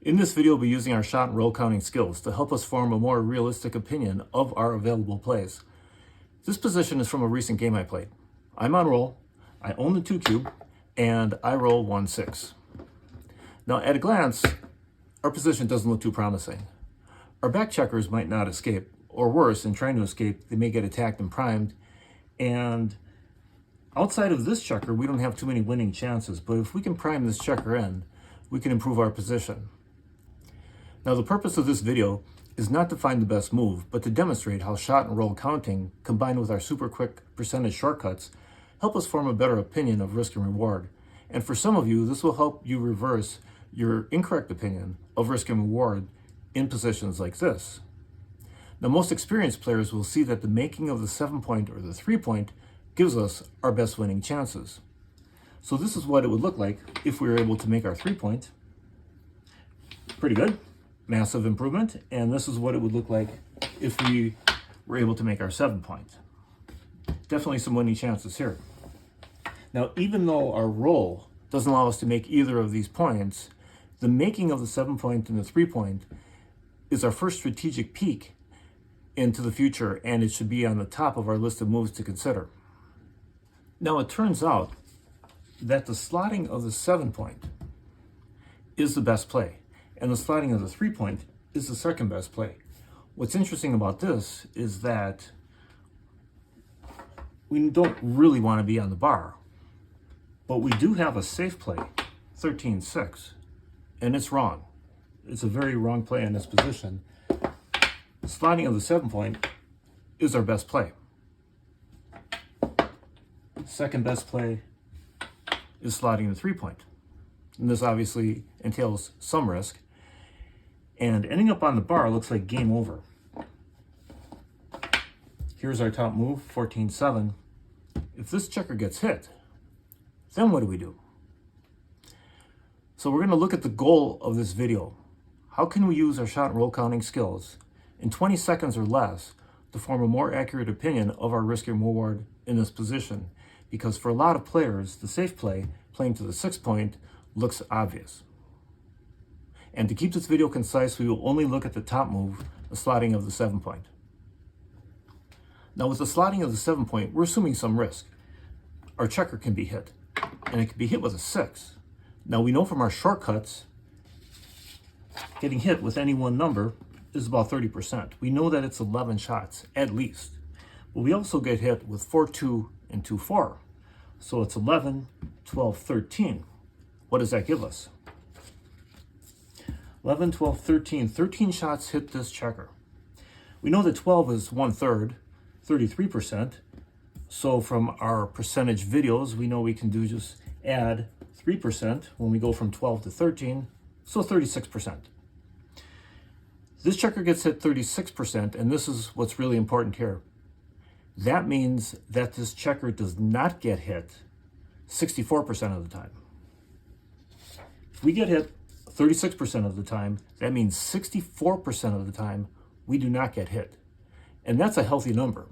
In this video, we'll be using our shot and roll counting skills to help us form a more realistic opinion of our available plays. This position is from a recent game I played. I'm on roll, I own the 2 cube, and I roll 1-6. Now at a glance, our position doesn't look too promising. Our back checkers might not escape, or worse, in trying to escape, they may get attacked and primed, and outside of this checker, we don't have too many winning chances, but if we can prime this checker in, we can improve our position. Now the purpose of this video is not to find the best move, but to demonstrate how shot and roll counting, combined with our super quick percentage shortcuts, help us form a better opinion of risk and reward. And for some of you, this will help you reverse your incorrect opinion of risk and reward in positions like this. Now most experienced players will see that the making of the 7-point or the 3-point gives us our best winning chances. So this is what it would look like if we were able to make our 3-point. Pretty good. Massive improvement. And this is what it would look like if we were able to make our 7-point. Definitely some winning chances here. Now, even though our roll doesn't allow us to make either of these points, the making of the 7-point and the 3-point is our first strategic peek into the future, and it should be on the top of our list of moves to consider. Now, it turns out that the slotting of the 7-point is the best play, and the slotting of the 3-point is the second best play. What's interesting about this is that we don't really want to be on the bar, but we do have a safe play, 13-6, and it's wrong. It's a very wrong play in this position. The slotting of the 7-point is our best play. Second best play is slotting the 3-point. And this obviously entails some risk. And ending up on the bar looks like game over. Here's our top move, 14-7. If this checker gets hit, then what do we do? So we're going to look at the goal of this video. How can we use our shot and roll counting skills in 20 seconds or less to form a more accurate opinion of our risk and reward in this position? Because for a lot of players, the safe play, playing to the 6-point, looks obvious. And to keep this video concise, we will only look at the top move, the slotting of the 7-point. Now with the slotting of the 7-point, we're assuming some risk. Our checker can be hit, and it can be hit with a 6. Now we know from our shortcuts, getting hit with any one number is about 30%. We know that it's 11 shots, at least. But we also get hit with 4-2 and 2-4. So it's 11, 12, 13. What does that give us? 11, 12, 13. 13 shots hit this checker. We know that 12 is 1/3, 33%. So from our percentage videos, we know we can do just add 3% when we go from 12 to 13, so 36%. This checker gets hit 36%, and this is what's really important here. That means that this checker does not get hit 64% of the time. If we get hit 36% of the time, that means 64% of the time we do not get hit. And that's a healthy number.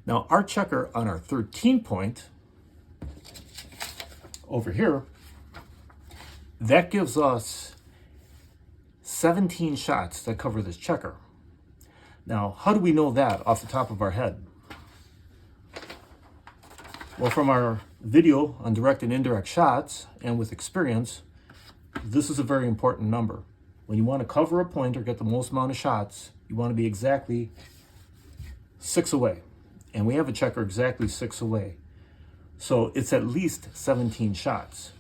Now our checker on our 13-point over here, that gives us 17 shots that cover this checker. Now, how do we know that off the top of our head? Well, from our video on direct and indirect shots, and with experience, this is a very important number. When you want to cover a point or get the most amount of shots, you want to be exactly 6 away. And we have a checker exactly 6 away. So it's at least 17 shots.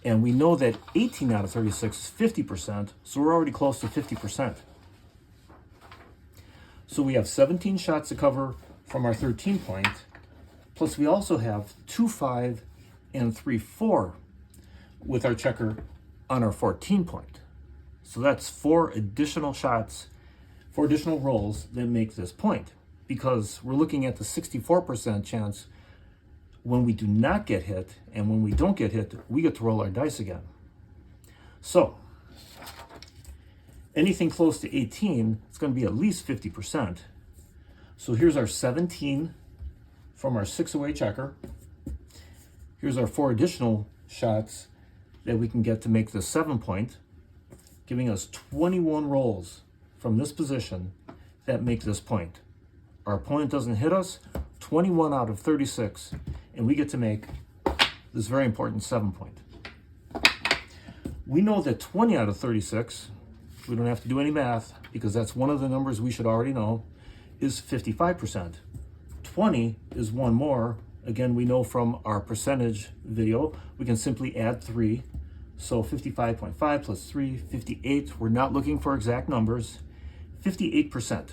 And we know that 18 out of 36 is 50%, so we're already close to 50%. So we have 17 shots to cover from our 13-point, plus we also have 2-5 and 3-4 with our checker on our 14-point. So that's 4 additional shots, 4 additional rolls that make this point, because we're looking at the 64% chance when we do not get hit, and when we don't get hit, we get to roll our dice again. So anything close to 18, it's going to be at least 50%. So here's our 17 from our 6-away checker. Here's our 4 additional shots that we can get to make the 7-point. giving us 21 rolls from this position that make this point. Our opponent doesn't hit us, 21 out of 36, and we get to make this very important 7-point. We know that 20 out of 36, we don't have to do any math because that's one of the numbers we should already know, is 55%. 20 is one more. Again, we know from our percentage video, we can simply add 3. So 55.5 plus 3, 58. We're not looking for exact numbers. 58%.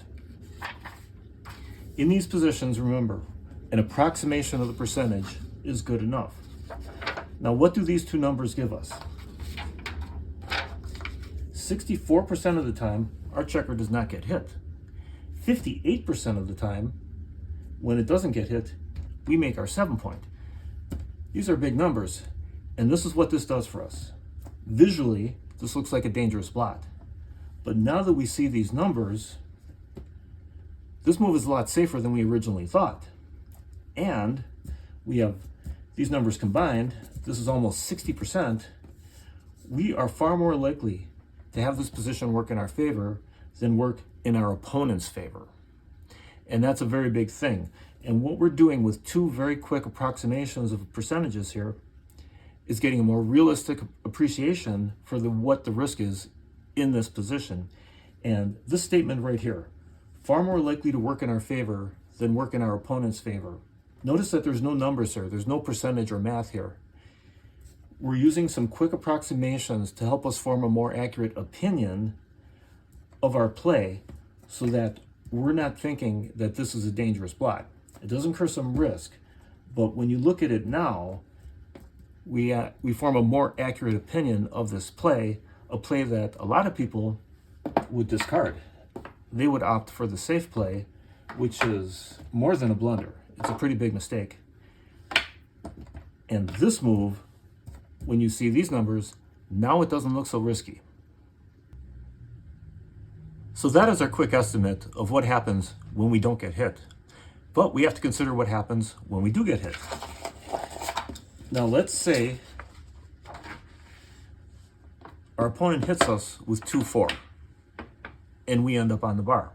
In these positions, remember, an approximation of the percentage is good enough. Now, what do these two numbers give us? 64% of the time, our checker does not get hit. 58% of the time, when it doesn't get hit, we make our 7-point. These are big numbers, and this is what this does for us. Visually, this looks like a dangerous blot. But now that we see these numbers, this move is a lot safer than we originally thought. And we have these numbers combined, this is almost 60%. We are far more likely to have this position work in our favor than work in our opponent's favor. And that's a very big thing. And what we're doing with two very quick approximations of percentages here is getting a more realistic appreciation for what the risk is in this position. And this statement right here, far more likely to work in our favor than work in our opponent's favor. Notice that there's no numbers here. There's no percentage or math here. We're using some quick approximations to help us form a more accurate opinion of our play so that we're not thinking that this is a dangerous blot. It does incur some risk, but when you look at it now, we form a more accurate opinion of this play, a play that a lot of people would discard. They would opt for the safe play, which is more than a blunder. It's a pretty big mistake. And this move, when you see these numbers, now it doesn't look so risky. So that is our quick estimate of what happens when we don't get hit. But we have to consider what happens when we do get hit. Now let's say our opponent hits us with 2-4 and we end up on the bar.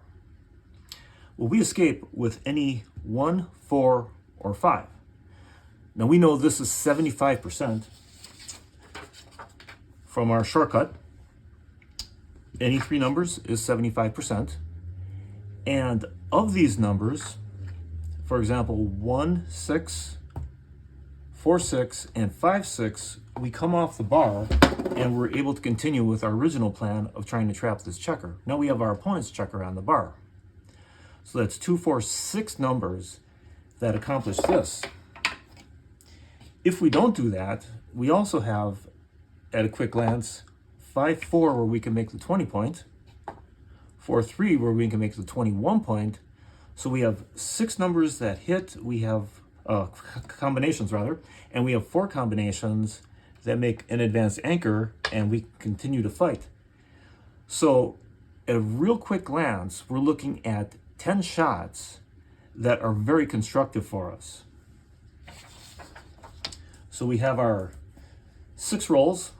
Well, we escape with any 1, 4, or 5. Now we know this is 75% from our shortcut. Any three numbers is 75%. And of these numbers, for example, 1, 6, 4, 6, and 5, 6, we come off the bar and we're able to continue with our original plan of trying to trap this checker. Now we have our opponent's checker on the bar. So that's 2, 4, 6 numbers that accomplish this. If we don't do that, we also have, at a quick glance, 5, 4 where we can make the 20-point, 4, 3 where we can make the 21-point. So we have 6 numbers that hit, we have combinations rather, and we have 4 combinations that make an advanced anchor, and we continue to fight. So at a real quick glance, we're looking at 10 shots that are very constructive for us. So we have our 6 rolls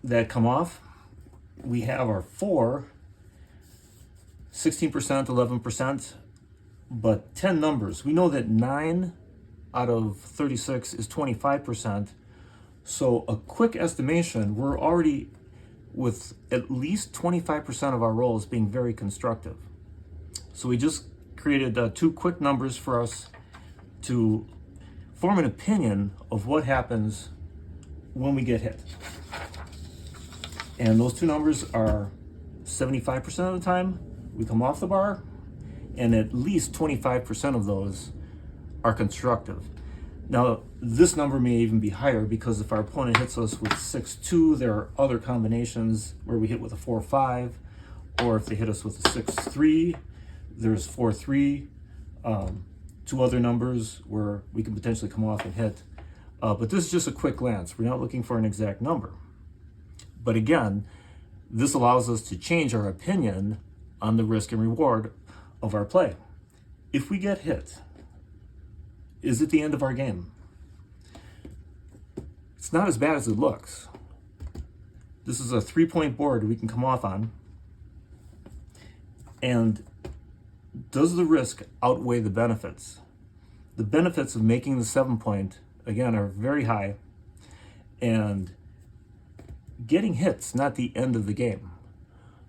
that come off. We have our 4, 16%, 11%, but 10 numbers. We know that 9 out of 36 is 25%. So a quick estimation, we're already with at least 25% of our rolls being very constructive. So we just created 2 quick numbers for us to form an opinion of what happens when we get hit. And those 2 numbers are 75% of the time we come off the bar, and at least 25% of those are constructive. Now, this number may even be higher because if our opponent hits us with 6-2, there are other combinations where we hit with a 4-5, or if they hit us with a 6-3, there's 4-3, 2 other numbers where we can potentially come off and hit. But this is just a quick glance. We're not looking for an exact number. But again, this allows us to change our opinion on the risk and reward of our play. If we get hit, is it the end of our game? It's not as bad as it looks. This is a 3-point board we can come off on. And does the risk outweigh the benefits? The benefits of making the 7-point, again, are very high. And getting hits, not the end of the game.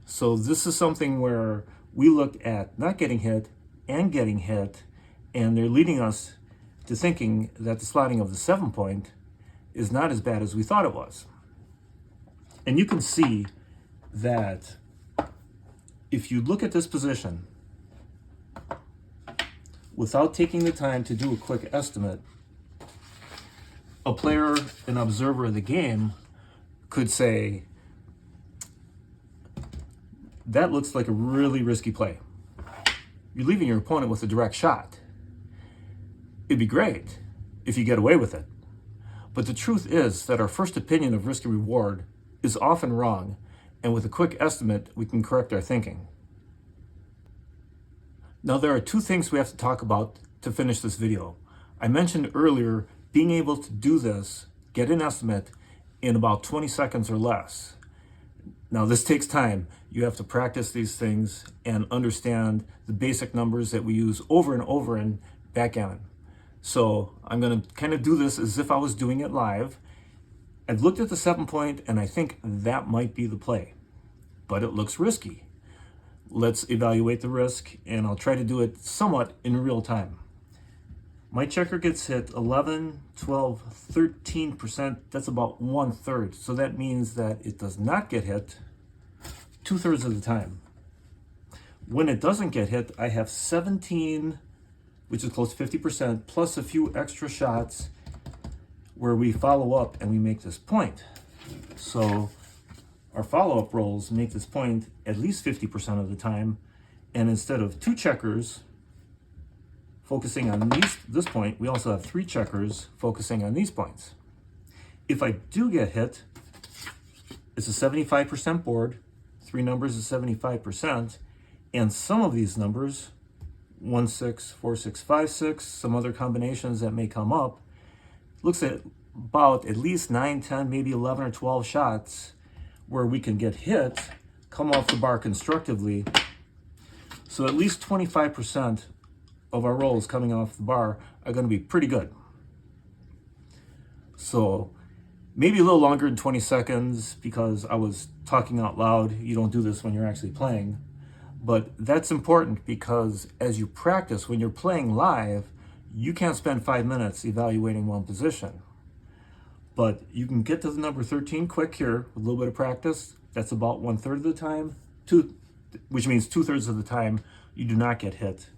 So this is something where we look at not getting hit and getting hit, and they're leading us to thinking that the slotting of the 7-point is not as bad as we thought it was. And you can see that if you look at this position without taking the time to do a quick estimate, a player, an observer of the game, could say, that looks like a really risky play. You're leaving your opponent with a direct shot. It'd be great if you get away with it. But the truth is that our first opinion of risk and reward is often wrong, and with a quick estimate, we can correct our thinking. Now, there are two things we have to talk about to finish this video. I mentioned earlier being able to do this, get an estimate, in about 20 seconds or less. Now, this takes time. You have to practice these things and understand the basic numbers that we use over and over in Backgammon. So I'm going to kind of do this as if I was doing it live. I've looked at the 7-point, and I think that might be the play, but it looks risky. Let's evaluate the risk, and I'll try to do it somewhat in real time. My checker gets hit 11, 12, 13%. That's about 1/3. So that means that it does not get hit 2/3 of the time. When it doesn't get hit, I have 17, which is close to 50%, plus a few extra shots where we follow up and we make this point. So our follow-up rolls make this point at least 50% of the time. And instead of 2 checkers focusing on this point, we also have 3 checkers focusing on these points. If I do get hit, it's a 75% board. 3 numbers is 75%. And some of these numbers, 1, 6, 4, 6, 5, 6, some other combinations that may come up, looks at about at least 9, 10, maybe 11 or 12 shots where we can get hit, come off the bar constructively. So at least 25% of our rolls coming off the bar are going to be pretty good. So maybe a little longer than 20 seconds because I was talking out loud. You don't do this when you're actually playing. But that's important because as you practice, when you're playing live, you can't spend 5 minutes evaluating one position. But you can get to the number 13 quick here with a little bit of practice. That's about 1/3 of the time, which means 2/3 of the time you do not get hit.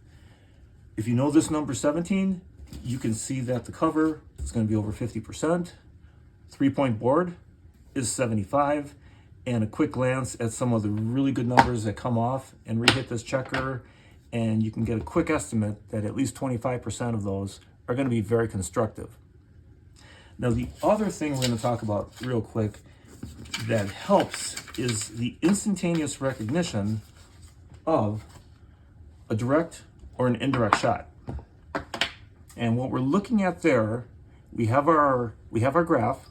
If you know this number 17, you can see that the cover is going to be over 50%. 3-point board is 75. And a quick glance at some of the really good numbers that come off and re-hit this checker, and you can get a quick estimate that at least 25% of those are going to be very constructive. Now, the other thing we're going to talk about real quick that helps is the instantaneous recognition of a direct or an indirect shot. And what we're looking at there, we have our graph,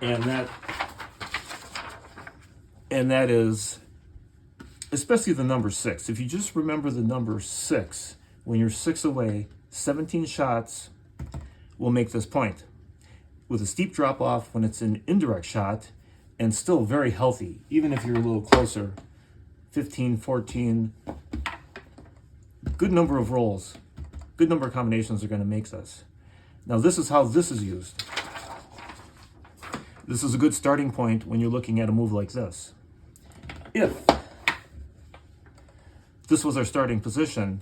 and that is especially the number 6. If you just remember the number 6, when you're 6 away, 17 shots will make this point. With a steep drop off when it's an indirect shot, and still very healthy, even if you're a little closer, 15, 14, good number of rolls, good number of combinations are going to make this. Now this is how this is used. This is a good starting point when you're looking at a move like this. If this was our starting position,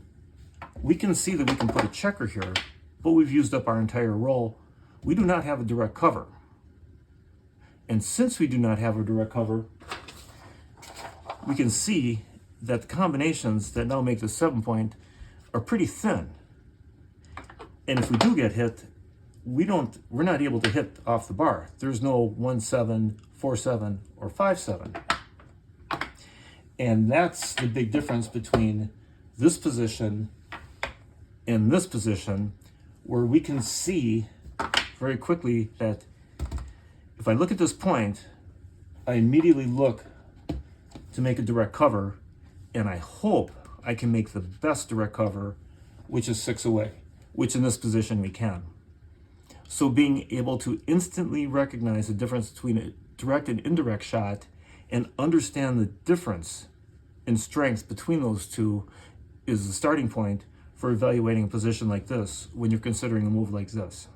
we can see that we can put a checker here, but we've used up our entire roll. We do not have a direct cover. And since we do not have a direct cover, we can see that the combinations that now make the 7-point are pretty thin. And if we do get hit, we're not able to hit off the bar. There's no 1-7, 4-7, or 5-7. And that's the big difference between this position and this position, where we can see very quickly that if If I look at this point, I immediately look to make a direct cover, and I hope I can make the best direct cover, which is 6 away, which in this position we can. So being able to instantly recognize the difference between a direct and indirect shot and understand the difference in strength between those two is the starting point for evaluating a position like this when you're considering a move like this.